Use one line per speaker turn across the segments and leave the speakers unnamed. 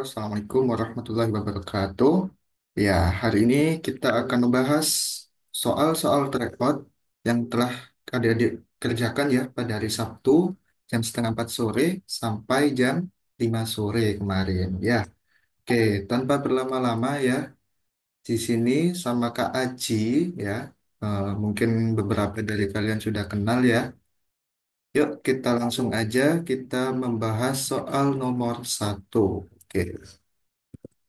Assalamualaikum warahmatullahi wabarakatuh. Ya, hari ini kita akan membahas soal-soal terepot yang telah adik-adik kerjakan ya pada hari Sabtu jam setengah 4 sore sampai jam 5 sore kemarin. Ya, oke, tanpa berlama-lama ya, di sini sama Kak Aji ya, mungkin beberapa dari kalian sudah kenal ya. Yuk, kita langsung aja kita membahas soal nomor satu. Oke.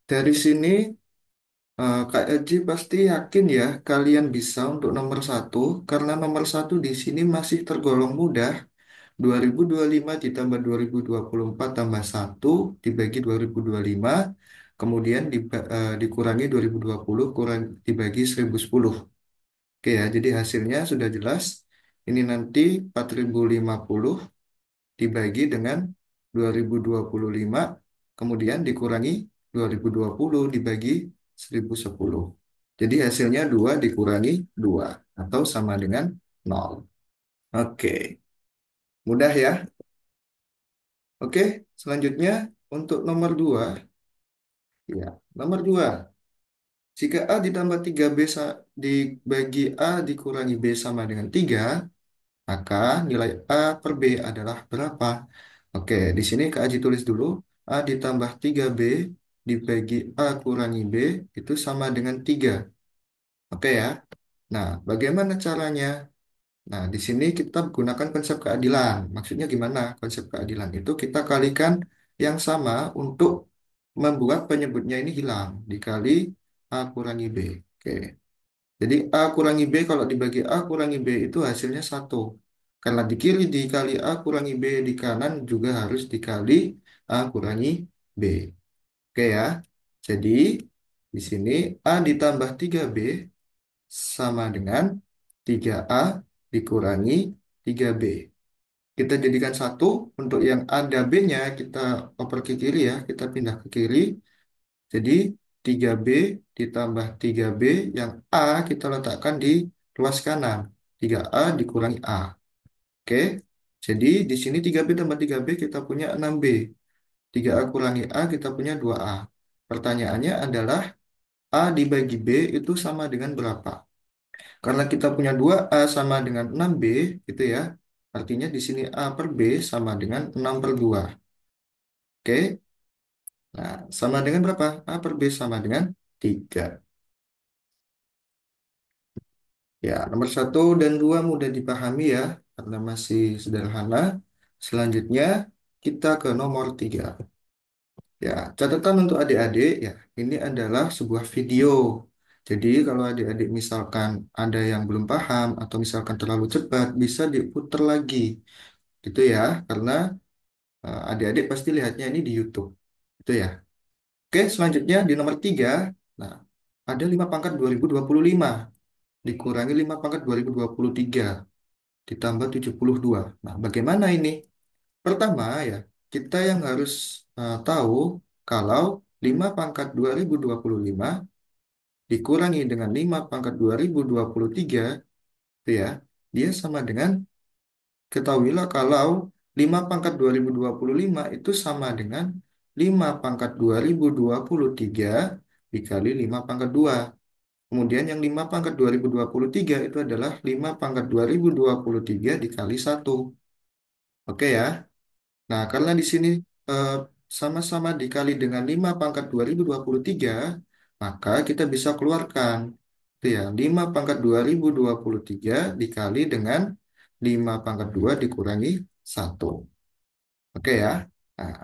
Dari sini Kak Eji pasti yakin ya kalian bisa untuk nomor satu karena nomor satu di sini masih tergolong mudah. 2025 ditambah 2024 tambah satu dibagi 2025 kemudian dikurangi 2020 kurang dibagi 1010. Oke ya, jadi hasilnya sudah jelas. Ini nanti 4050 dibagi dengan 2025 kemudian dikurangi 2020 dibagi 1010. Jadi hasilnya 2 dikurangi 2 atau sama dengan 0. Oke, mudah ya. Oke, selanjutnya untuk nomor 2. Ya, nomor 2. Jika A ditambah 3B dibagi A dikurangi B sama dengan 3, maka nilai A per B adalah berapa? Oke, di sini Kak Aji tulis dulu. A ditambah 3B dibagi A kurangi B itu sama dengan 3. Oke ya. Nah, bagaimana caranya? Nah, di sini kita gunakan konsep keadilan. Maksudnya gimana? Konsep keadilan itu kita kalikan yang sama untuk membuat penyebutnya ini hilang. Dikali A kurangi B. Oke. Jadi A kurangi B kalau dibagi A kurangi B itu hasilnya satu. Karena di kiri dikali A kurangi B, di kanan juga harus dikali A kurangi B. Oke ya. Jadi di sini A ditambah 3B sama dengan 3A dikurangi 3B. Kita jadikan satu, untuk yang ada B-nya kita oper ke kiri ya, kita pindah ke kiri. Jadi 3B ditambah 3B yang A kita letakkan di ruas kanan. 3A dikurangi A. Oke. Jadi di sini 3B tambah 3B kita punya 6B. 3A kurangi A kita punya 2A. Pertanyaannya adalah A dibagi B itu sama dengan berapa? Karena kita punya 2A sama dengan 6B gitu ya. Artinya di sini A per B sama dengan 6 per 2. Oke. Nah, sama dengan berapa? A per B sama dengan 3. Ya, nomor satu dan dua mudah dipahami ya, karena masih sederhana. Selanjutnya, kita ke nomor tiga. Ya, catatan untuk adik-adik ya, ini adalah sebuah video. Jadi, kalau adik-adik misalkan ada yang belum paham atau misalkan terlalu cepat, bisa diputar lagi. Gitu ya, karena adik-adik pasti lihatnya ini di YouTube. Gitu ya. Oke, selanjutnya di nomor tiga. Nah, ada 5 pangkat 2025 dikurangi 5 pangkat 2023 ditambah 72. Nah, bagaimana ini? Pertama ya, kita yang harus tahu kalau 5 pangkat 2025 dikurangi dengan 5 pangkat 2023 itu ya, dia sama dengan, ketahuilah kalau 5 pangkat 2025 itu sama dengan 5 pangkat 2023 dikali 5 pangkat 2. Kemudian yang 5 pangkat 2023 itu adalah 5 pangkat 2023 dikali satu. Oke ya. Nah, karena di sini eh, sama-sama dikali dengan 5 pangkat 2023, maka kita bisa keluarkan. Itu ya, 5 pangkat 2023 dikali dengan 5 pangkat 2 dikurangi satu. Oke ya. Nah,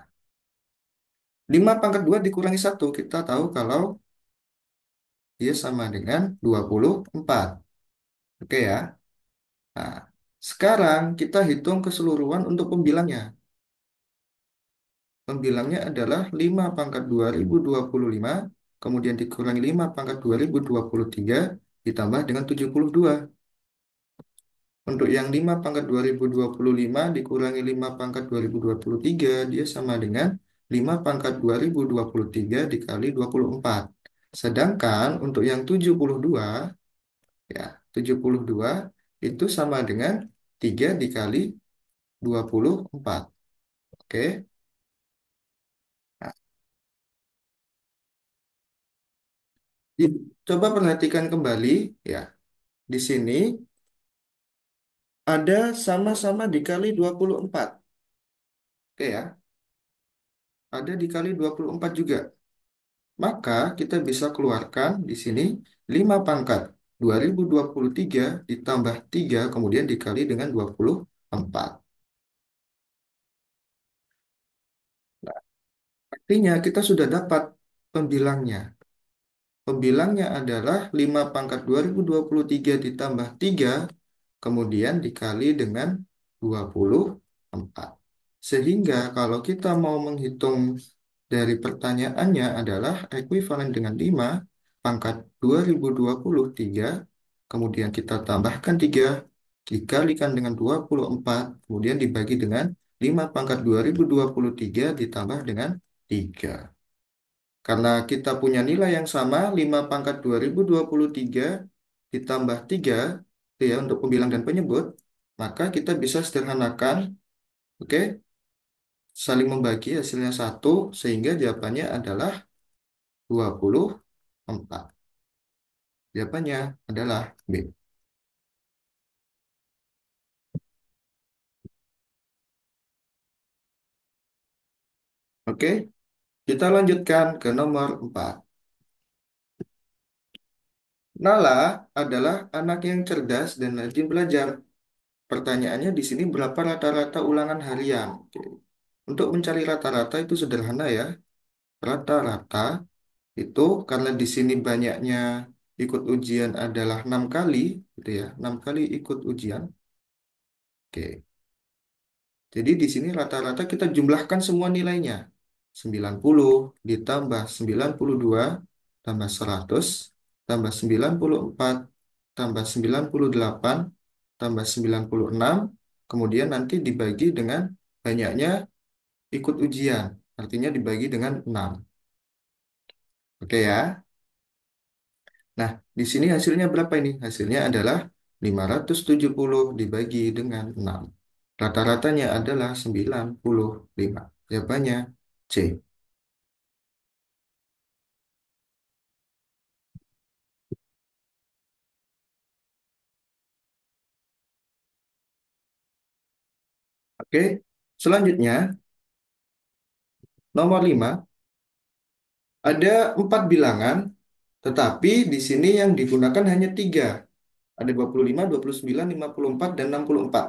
5 pangkat 2 dikurangi satu kita tahu kalau dia sama dengan 24. Oke ya. Nah, sekarang kita hitung keseluruhan untuk pembilangnya. Pembilangnya adalah 5 pangkat 2025, kemudian dikurangi 5 pangkat 2023, ditambah dengan 72. Untuk yang 5 pangkat 2025 dikurangi 5 pangkat 2023, dia sama dengan 5 pangkat 2023 dikali 24. Sedangkan untuk yang 72, ya, 72 itu sama dengan 3 dikali 24. Oke. Coba perhatikan kembali ya. Di sini ada sama-sama dikali 24. Oke ya, ada dikali 24 juga. Maka kita bisa keluarkan di sini 5 pangkat 2023 ditambah 3 kemudian dikali dengan 24. Nah, artinya kita sudah dapat pembilangnya. Pembilangnya adalah 5 pangkat 2023 ditambah 3 kemudian dikali dengan 24. Sehingga kalau kita mau menghitung dari pertanyaannya adalah ekuivalen dengan 5 pangkat 2023, kemudian kita tambahkan 3 dikalikan dengan 24, kemudian dibagi dengan 5 pangkat 2023 ditambah dengan 3. Karena kita punya nilai yang sama, 5 pangkat 2023 ditambah 3, itu ya untuk pembilang dan penyebut, maka kita bisa sederhanakan, oke, saling membagi hasilnya 1, sehingga jawabannya adalah 24. Jawabannya adalah B. Oke, kita lanjutkan ke nomor 4. Nala adalah anak yang cerdas dan rajin belajar. Pertanyaannya di sini berapa rata-rata ulangan harian? Oke. Untuk mencari rata-rata itu sederhana ya. Rata-rata itu karena di sini banyaknya ikut ujian adalah 6 kali, gitu ya. 6 kali ikut ujian. Oke. Jadi di sini rata-rata kita jumlahkan semua nilainya. 90 ditambah 92 tambah 100 tambah 94 tambah 98 tambah 96 kemudian nanti dibagi dengan banyaknya ikut ujian. Artinya dibagi dengan 6. Oke ya. Nah, di sini hasilnya berapa ini? Hasilnya adalah 570 dibagi dengan 6. Rata-ratanya adalah 95. Jawabannya C. Oke, selanjutnya nomor 5 ada 4 bilangan, tetapi di sini yang digunakan hanya 3. Ada 25, 29, 54, dan 64.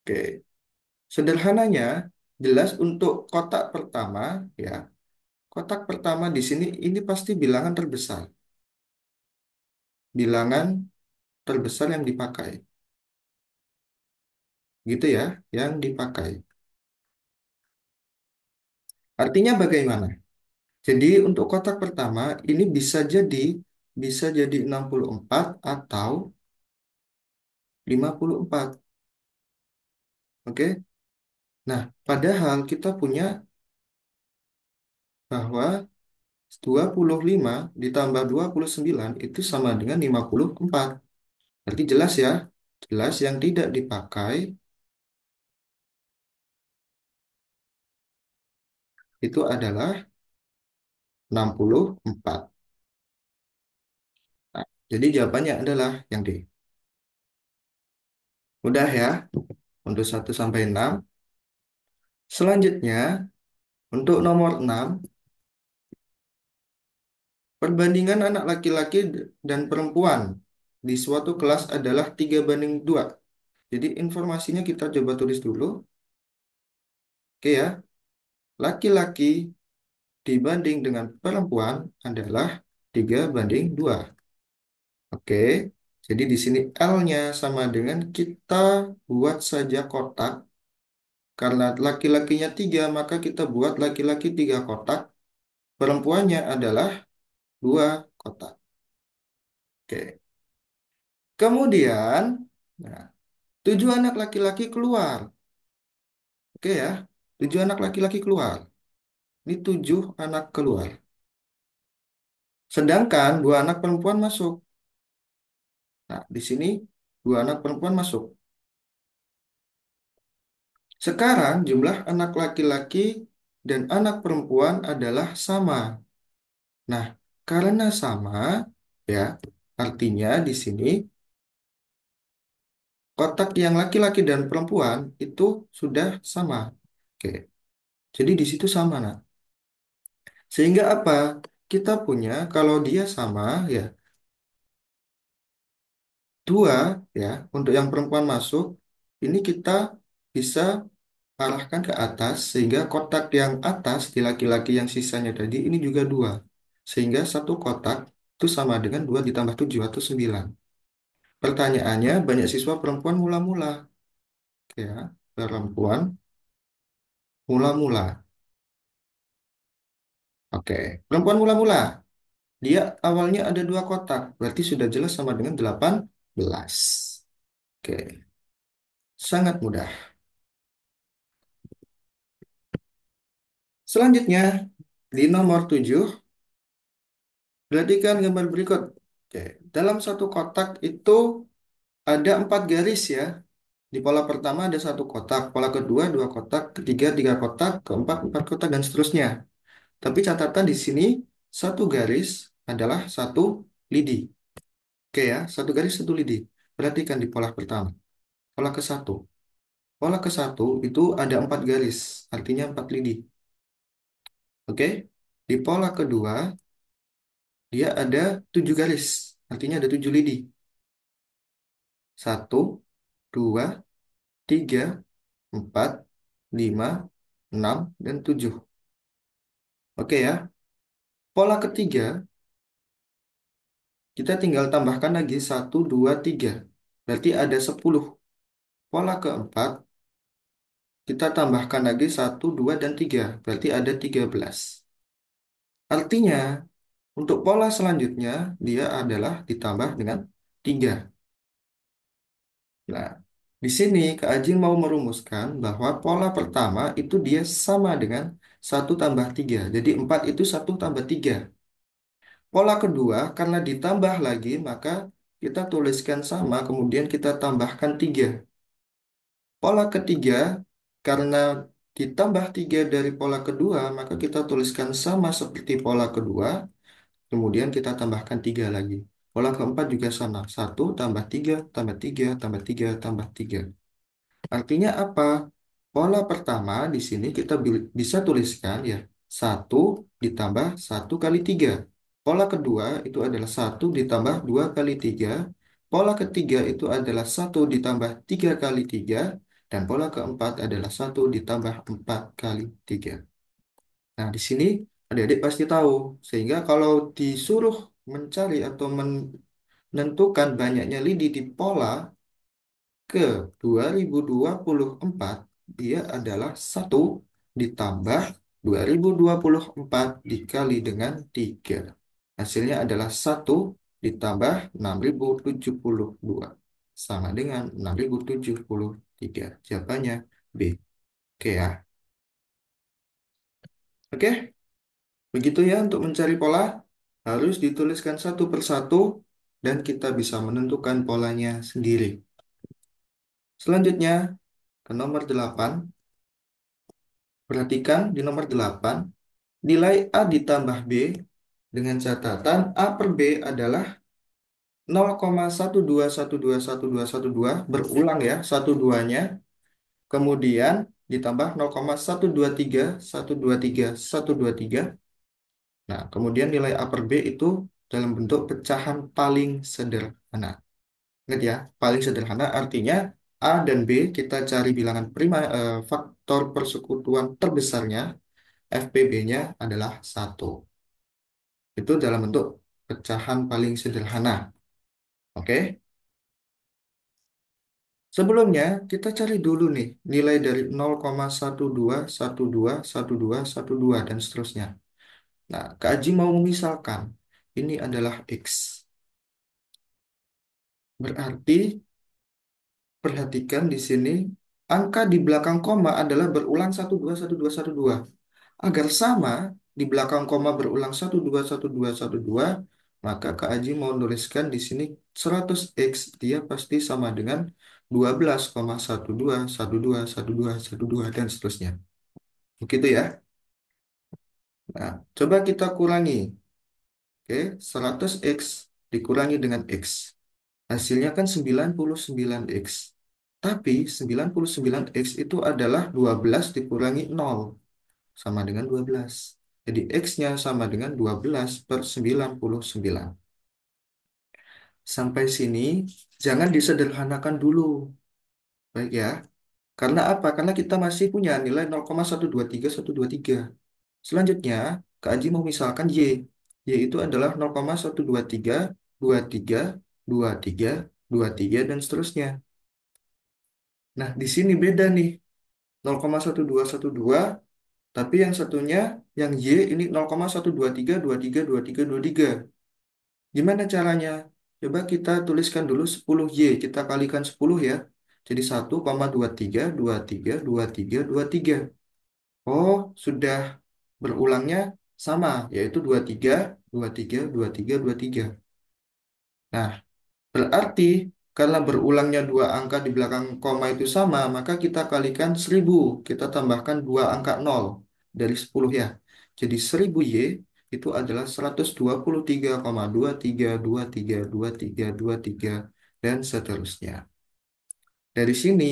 Oke, sederhananya jelas untuk kotak pertama ya. Kotak pertama di sini ini pasti bilangan terbesar. Bilangan terbesar yang dipakai. Gitu ya, yang dipakai. Artinya bagaimana? Jadi untuk kotak pertama ini bisa jadi 64 atau 54. Oke. Nah, padahal kita punya bahwa 25 ditambah 29 itu sama dengan 54. Berarti jelas ya. Jelas yang tidak dipakai itu adalah 64. Nah, jadi jawabannya adalah yang D. Mudah ya. Untuk 1 sampai 6. Selanjutnya, untuk nomor 6, perbandingan anak laki-laki dan perempuan di suatu kelas adalah 3 banding 2. Jadi informasinya kita coba tulis dulu. Oke ya, laki-laki dibanding dengan perempuan adalah 3 banding 2. Oke, jadi di sini L-nya sama dengan kita buat saja kotak. Karena laki-lakinya 3, maka kita buat laki-laki 3 kotak. Perempuannya adalah 2 kotak. Oke, kemudian, nah, 7 anak laki-laki keluar. Oke ya, 7 anak laki-laki keluar. Ini 7 anak keluar. Sedangkan 2 anak perempuan masuk. Nah, di sini 2 anak perempuan masuk. Sekarang jumlah anak laki-laki dan anak perempuan adalah sama. Nah, Karena sama, ya, artinya di sini kotak yang laki-laki dan perempuan itu sudah sama. Oke, jadi di situ sama, nah. Sehingga apa? Kita punya kalau dia sama, ya, dua, ya, untuk yang perempuan masuk, ini kita bisa arahkan ke atas sehingga kotak yang atas di laki-laki yang sisanya tadi ini juga dua. Sehingga satu kotak itu sama dengan 2 ditambah 7 atau 9. Pertanyaannya, banyak siswa perempuan mula-mula. Oke, ya, perempuan mula-mula. Oke, perempuan mula-mula. Dia awalnya ada dua kotak, berarti sudah jelas sama dengan 18. Oke, sangat mudah. Selanjutnya, di nomor 7, perhatikan gambar berikut. Oke, dalam satu kotak itu ada 4 garis ya. Di pola pertama ada satu kotak, pola kedua dua kotak, ketiga tiga kotak, keempat empat kotak, dan seterusnya. Tapi catatan di sini, satu garis adalah satu lidi. Oke ya, satu garis satu lidi. Perhatikan di pola pertama. Pola ke satu. Pola ke satu itu ada 4 garis, artinya 4 lidi. Oke. Di pola kedua, dia ada 7 garis, artinya ada 7 lidi. Satu, dua, tiga, empat, lima, enam, dan 7. Oke ya. Pola ketiga, kita tinggal tambahkan lagi satu, 2, 3. Berarti ada 10. Pola keempat, kita tambahkan lagi satu, 2, dan 3. Berarti ada 13. Artinya, untuk pola selanjutnya, dia adalah ditambah dengan 3. Nah, di sini Kak Aji mau merumuskan bahwa pola pertama itu dia sama dengan satu tambah 3. Jadi 4 itu satu tambah 3. Pola kedua, karena ditambah lagi, maka kita tuliskan sama, kemudian kita tambahkan 3. Pola ketiga, karena ditambah 3 dari pola kedua, maka kita tuliskan sama seperti pola kedua, kemudian kita tambahkan 3 lagi. Pola keempat juga sama, satu tambah 3 tambah 3 tambah 3 tambah 3. Artinya apa? Pola pertama di sini kita bisa tuliskan ya, satu ditambah satu kali 3. Pola kedua itu adalah satu ditambah 2 kali 3. Pola ketiga itu adalah satu ditambah 3 kali 3. Dan pola keempat adalah satu ditambah 4 kali 3. Nah, di sini adik-adik pasti tahu. Sehingga kalau disuruh mencari atau menentukan banyaknya lidi di pola ke 2024, dia adalah satu ditambah 2024 dikali dengan 3. Hasilnya adalah satu ditambah 6072 sama dengan 6073. Jawabannya B. Oke ya. Oke, begitu ya untuk mencari pola. Harus dituliskan satu persatu dan kita bisa menentukan polanya sendiri. Selanjutnya ke nomor 8. Perhatikan di nomor 8, nilai A ditambah B dengan catatan A per B adalah 0,12121212 berulang ya, satu duanya, kemudian ditambah 0,123123 Nah, kemudian nilai A per B itu dalam bentuk pecahan paling sederhana. Ingat ya, paling sederhana artinya A dan B kita cari bilangan prima, faktor persekutuan terbesarnya, FPB-nya adalah satu. Itu dalam bentuk pecahan paling sederhana. Oke? Sebelumnya, kita cari dulu nih nilai dari 0,12121212 dan seterusnya. Nah, Kak Aji mau memisalkan, ini adalah X. Berarti, perhatikan di sini, angka di belakang koma adalah berulang 121212. Agar sama, di belakang koma berulang 121212, maka Kak Aji mau nuliskan di sini 100x, dia pasti sama dengan 12,12121212 dan seterusnya. Begitu ya. Nah, coba kita kurangi. Oke, 100x dikurangi dengan x. Hasilnya kan 99x. Tapi 99x itu adalah 12 dikurangi 0, sama dengan 12. Jadi x-nya sama dengan 12 per 99. Sampai sini, jangan disederhanakan dulu. Baik ya. Karena apa? Karena kita masih punya nilai 0,123. Selanjutnya, Kak Aji mau misalkan Y. Y itu adalah 0,123, 23, 23, 23, dan seterusnya. Nah, di sini beda nih. 0,1212, tapi yang satunya, yang Y ini 0,123, 23, 23, 23. Gimana caranya? Coba kita tuliskan dulu 10Y. Kita kalikan 10 ya. Jadi 1,23, 23, 23, 23. Oh, sudah berulangnya sama, yaitu 23, 23, 23, 23. Nah, berarti karena berulangnya dua angka di belakang koma itu sama, maka kita kalikan 1000. Kita tambahkan dua angka 0 dari 10 ya. Jadi 1000Y itu adalah 123,23232323 dan seterusnya. Dari sini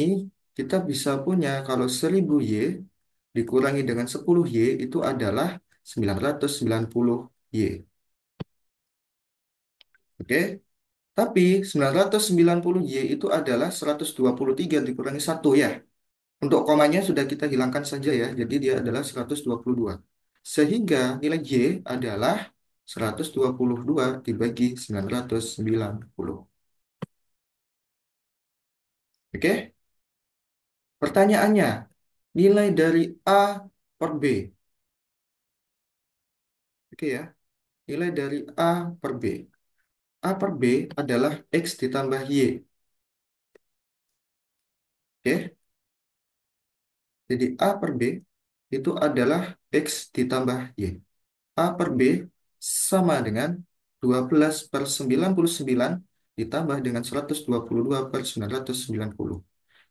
kita bisa punya kalau 1000Y dikurangi dengan 10Y itu adalah 990Y. Oke? Tapi 990Y itu adalah 123 dikurangi satu ya. Untuk komanya sudah kita hilangkan saja ya. Jadi dia adalah 122. Sehingga nilai Y adalah 122 dibagi 990. Oke? Pertanyaannya, nilai dari A per B. Oke ya. Nilai dari A per B. A per B adalah X ditambah Y. Oke? Jadi A per B itu adalah X ditambah Y. A per B sama dengan 12 per 99 ditambah dengan 122 per 990.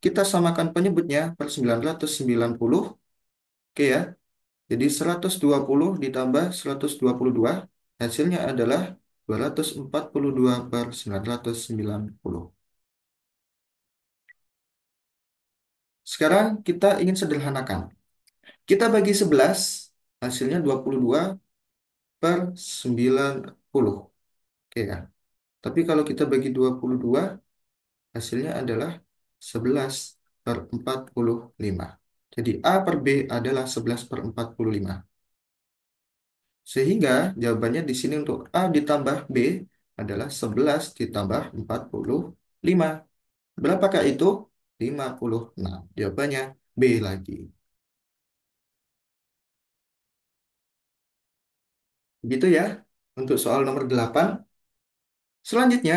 Kita samakan penyebutnya per 990. Oke ya. Jadi 120 ditambah 122 hasilnya adalah 242 per 990. Sekarang kita ingin sederhanakan. Kita bagi 11, hasilnya 22 per 90. Oke ya. Tapi kalau kita bagi 22, hasilnya adalah 11 per 45. Jadi A per B adalah 11 per 45. Sehingga jawabannya di sini untuk A ditambah B adalah 11 ditambah 45. Berapakah itu? 56. Jawabannya B lagi. Begitu ya untuk soal nomor 8. Selanjutnya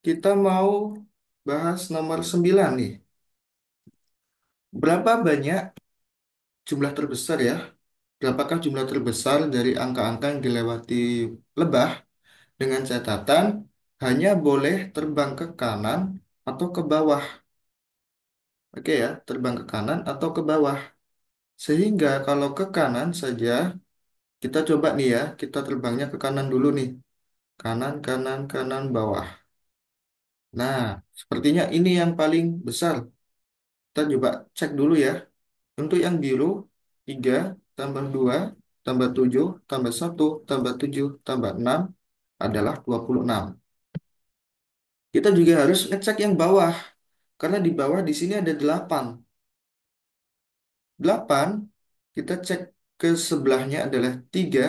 kita mau bahas nomor 9 nih. Berapa banyak jumlah terbesar ya? Berapakah jumlah terbesar dari angka-angka yang dilewati lebah dengan catatan hanya boleh terbang ke kanan atau ke bawah? Oke ya, terbang ke kanan atau ke bawah. Sehingga kalau ke kanan saja, kita coba nih ya, kita terbangnya ke kanan dulu nih. Kanan, kanan, kanan, bawah. Nah, sepertinya ini yang paling besar. Kita coba cek dulu ya. Untuk yang biru, 3 tambah 2 tambah 7 tambah 1 tambah 7 tambah 6 adalah 26. Kita juga harus ngecek yang bawah, karena di bawah di sini ada 8. 8, kita cek ke sebelahnya adalah 3,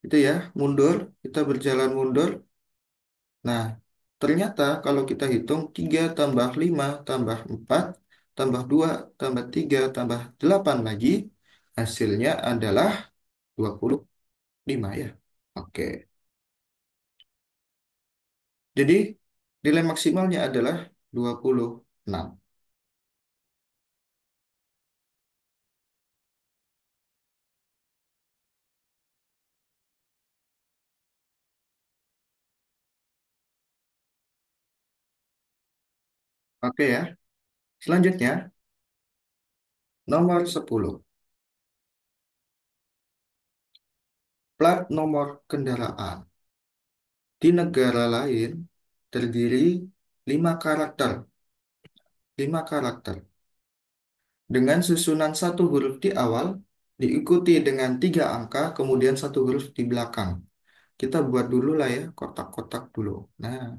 itu ya, mundur, kita berjalan mundur. Nah, ternyata kalau kita hitung 3 tambah 5 tambah 4 tambah 2 tambah 3 tambah 8 lagi, hasilnya adalah 25 ya. Oke. Jadi nilai maksimalnya adalah 26. Oke ya. Selanjutnya, nomor 10. Plat nomor kendaraan di negara lain terdiri 5 karakter. 5 karakter. Dengan susunan satu huruf di awal, diikuti dengan 3 angka, kemudian satu huruf di belakang. Kita buat dulu lah ya, kotak-kotak dulu. Nah,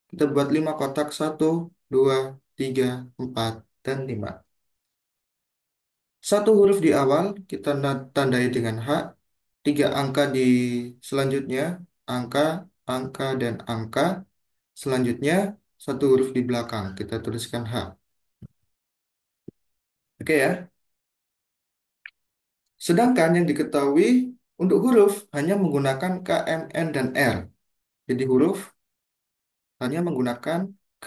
kita buat 5 kotak, 1, 2, 3, 4, dan 5. Satu huruf di awal, kita tandai dengan H. 3 angka di selanjutnya, angka, angka, dan angka. Selanjutnya, satu huruf di belakang, kita tuliskan H. Oke ya. Sedangkan yang diketahui untuk huruf hanya menggunakan K, M, N, dan R. Jadi huruf hanya menggunakan K,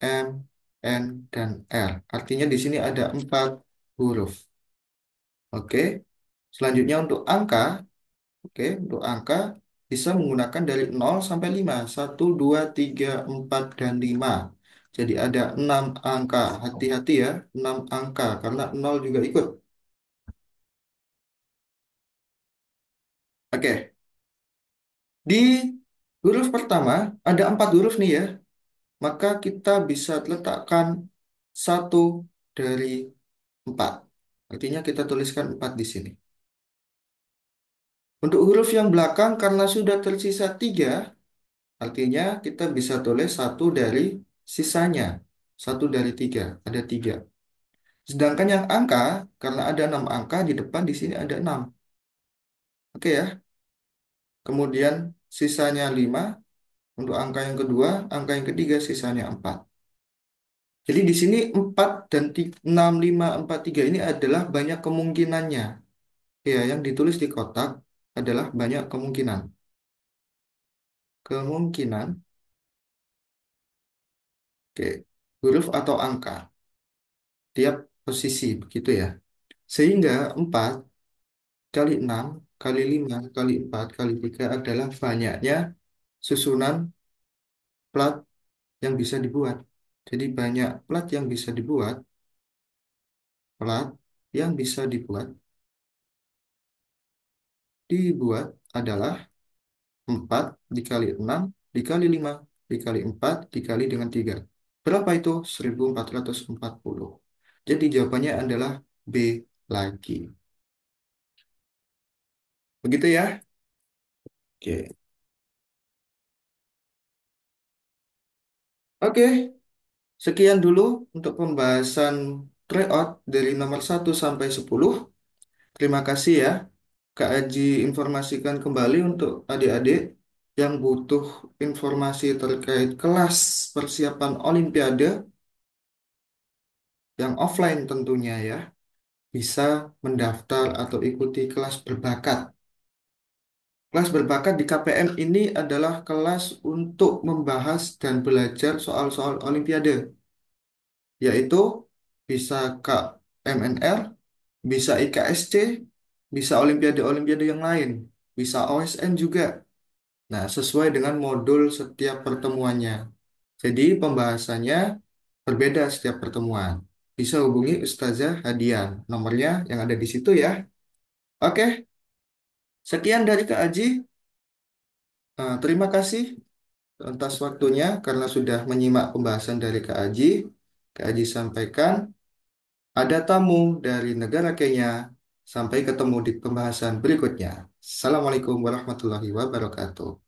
M, N, dan R. Artinya di sini ada 4 huruf. Oke. Selanjutnya untuk angka, oke, untuk angka bisa menggunakan dari 0 sampai 5. 1, 2, 3, 4, dan 5. Jadi ada 6 angka. Hati-hati ya, 6 angka karena 0 juga ikut. Oke. Di huruf pertama ada 4 huruf nih ya. Maka kita bisa letakkan 1 dari 4. Artinya kita tuliskan 4 di sini. Untuk huruf yang belakang karena sudah tersisa 3, artinya kita bisa tulis 1 dari sisanya. 1 dari 3, ada 3. Sedangkan yang angka, karena ada 6 angka, di depan di sini ada 6. Oke ya. Kemudian sisanya 5 untuk angka yang kedua, angka yang ketiga sisanya 4. Jadi di sini 4 dan 6, 5, 4, 3 ini adalah banyak kemungkinannya. Ya, yang ditulis di kotak adalah banyak kemungkinan. Kemungkinan, oke, huruf atau angka, tiap posisi, begitu ya. Sehingga 4 kali 6 kali 5 kali 4 kali 3 adalah banyaknya susunan plat yang bisa dibuat. Jadi banyak plat yang bisa dibuat, plat yang bisa dibuat adalah 4 dikali 6 dikali 5 dikali 4 dikali dengan 3. Berapa itu? 1440. Jadi jawabannya adalah B lagi. Begitu ya? Oke. Oke, sekian dulu untuk pembahasan tryout dari nomor 1 sampai 10. Terima kasih ya. Kak Aji informasikan kembali untuk adik-adik yang butuh informasi terkait kelas persiapan Olimpiade yang offline tentunya ya, bisa mendaftar atau ikuti kelas berbakat. Kelas berbakat di KPM ini adalah kelas untuk membahas dan belajar soal-soal Olimpiade, yaitu bisa KMNR, bisa IKSC, bisa Olimpiade-Olimpiade yang lain, bisa OSN juga. Nah, sesuai dengan modul setiap pertemuannya. Jadi pembahasannya berbeda setiap pertemuan. Bisa hubungi Ustazah Hadian. Nomornya yang ada di situ ya. Oke, sekian dari Kak Aji. Terima kasih atas waktunya karena sudah menyimak pembahasan dari Kak Aji. Kak Aji sampaikan ada tamu dari negara Kenya. Sampai ketemu di pembahasan berikutnya. Assalamualaikum warahmatullahi wabarakatuh.